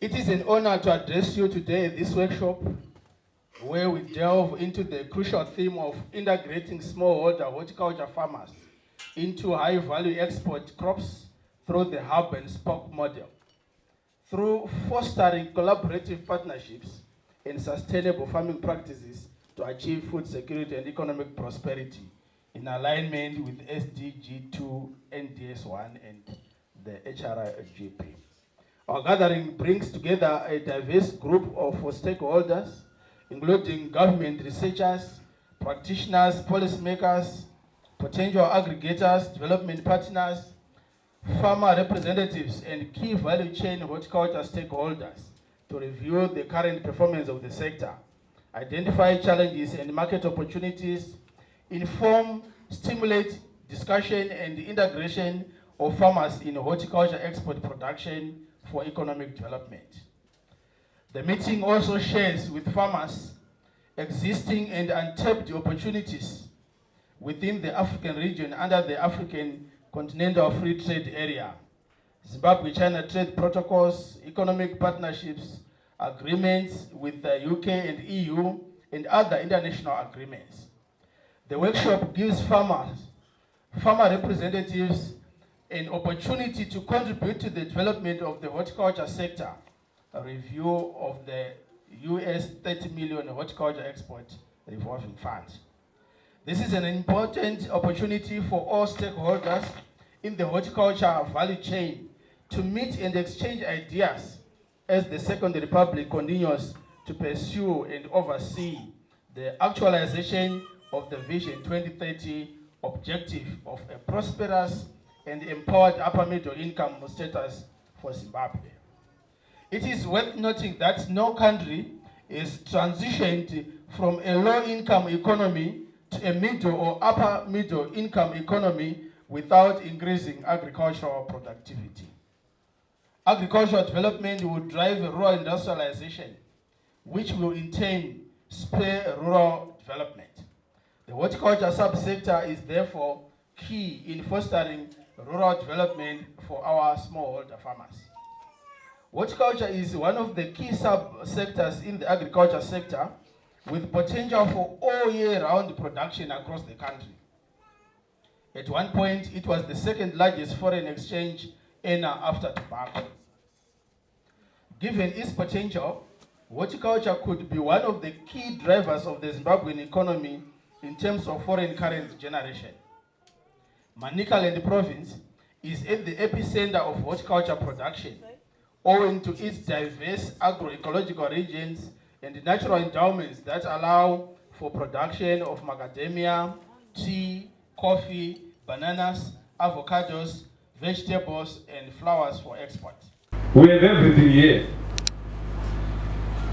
It is an honor to address you today at this workshop, where we delve into the crucial theme of integrating smallholder horticulture farmers into high-value export crops through the hub and spoke model. Through fostering collaborative partnerships and sustainable farming practices to achieve food security and economic prosperity in alignment with SDG 2, NDS 1, and the HRGP. Our gathering brings together a diverse group of stakeholders, including government researchers, practitioners, policymakers, potential aggregators, development partners, farmer representatives, and key value chain horticulture stakeholders to review the current performance of the sector, identify challenges and market opportunities, inform, stimulate discussion and integration of farmers in horticulture export production for economic development. The meeting also shares with farmers existing and untapped opportunities within the African region under the African Continental Free Trade Area, Zimbabwe-China trade protocols, economic partnerships, agreements with the UK and EU, and other international agreements. The workshop gives farmer representatives an opportunity to contribute to the development of the horticulture sector, a review of the US 30 million horticulture export revolving funds. This is an important opportunity for all stakeholders in the horticulture value chain to meet and exchange ideas as the Second Republic continues to pursue and oversee the actualization of the Vision 2030 objective of a prosperous and empowered upper middle income status for Zimbabwe. It is worth noting that no country is transitioned from a low-income economy to a middle or upper middle income economy without increasing agricultural productivity. Agricultural development will drive rural industrialization, which will in turn spur rural development. The horticulture subsector is therefore key in fostering rural development for our smallholder farmers. Horticulture is one of the key subsectors in the agriculture sector with potential for all year-round production across the country. At one point, it was the second largest foreign exchange earner after tobacco. Given its potential, horticulture could be one of the key drivers of the Zimbabwean economy in terms of foreign currency generation. Manicaland province is at the epicenter of horticulture production, owing to its diverse agro-ecological regions and natural endowments that allow for production of macadamia, tea, coffee, bananas, avocados, vegetables, and flowers for export. We have everything here.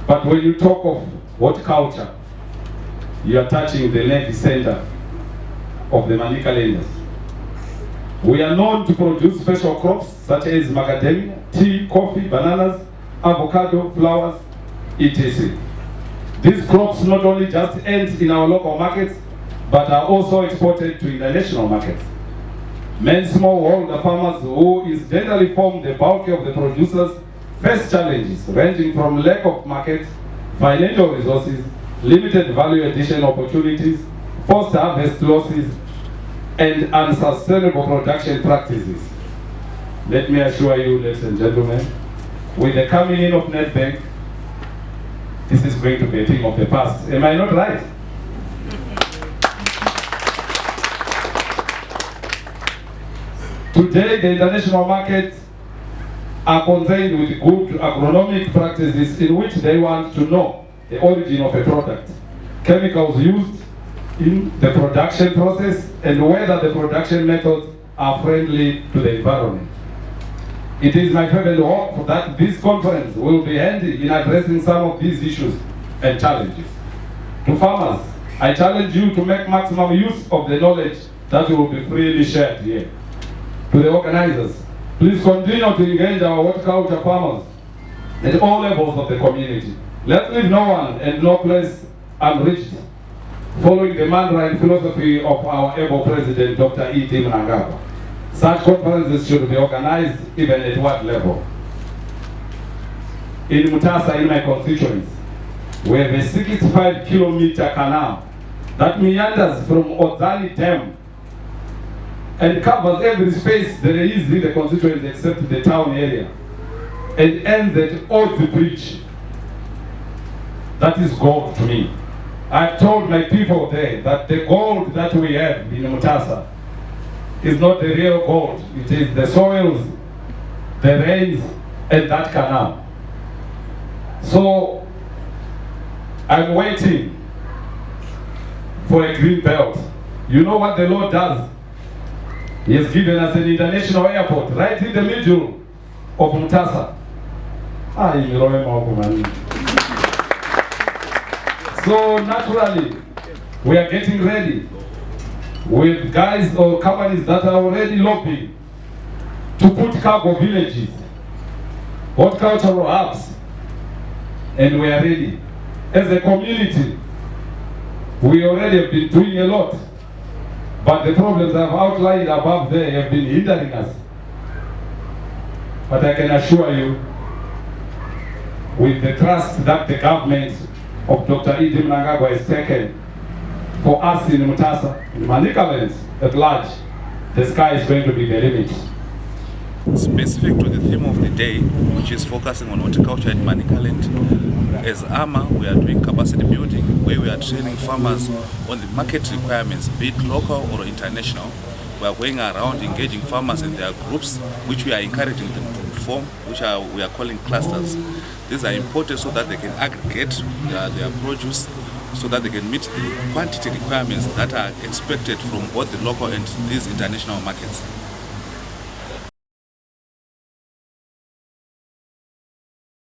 But when you talk of horticulture, you are touching the nerve center of the Manicalanders. We are known to produce special crops such as macadamia, tea, coffee, bananas, avocado, flowers, etc. These crops not only just end in our local markets, but are also exported to international markets. Many smallholder farmers who incidentally form the bulk of the producers face challenges ranging from lack of markets, financial resources, limited value addition opportunities, post-harvest losses, and unsustainable production practices. Let me assure you, ladies and gentlemen, with the coming in of Nedbank, this is going to be a thing of the past. Am I not right? Today, the international markets are concerned with good agronomic practices in which they want to know the origin of a product, chemicals used in the production process, and whether the production methods are friendly to the environment. It is my fervent hope that this conference will be handy in addressing some of these issues and challenges. To farmers, I challenge you to make maximum use of the knowledge that will be freely shared here. To the organizers, please continue to engage our horticulture farmers at all levels of the community. Let's leave no one and no place unreached, following the mantra and philosophy of our able president, Dr. E.T. Mnangagwa. Such conferences should be organized even at what level? in Mutasa, in my constituency, we have a 65-kilometer canal that meanders from Ozali Dam and covers every space there is in the constituency except the town area, and ends at Ozi Bridge. That is gold to me. I've told my people there that the gold that we have in Mutasa is not the real gold. It is the soils, the rains, and that canal. So I'm waiting for a green belt. You know what the Lord does? He has given us an international airport right in the middle of Mutasa. So naturally, we are getting ready with guys or companies that are already lobbying to put cargo villages, horticultural hubs, and we are ready. As a community, we already have been doing a lot, but the problems I've outlined above there have been hindering us. But I can assure you, with the trust that the government of Dr. Idi Mnangagwa has taken for us in Mutasa, in Manicaland at large, the sky is going to be the limit. Specific to the theme of the day, which is focusing on horticulture in Manicaland, as AMA, we are doing capacity building, where we are training farmers on the market requirements, be it local or international. We are going around engaging farmers in their groups, which we are encouraging them to form, which we are calling clusters. These are important so that they can aggregate their produce, so that they can meet the quantity requirements that are expected from both the local and these international markets.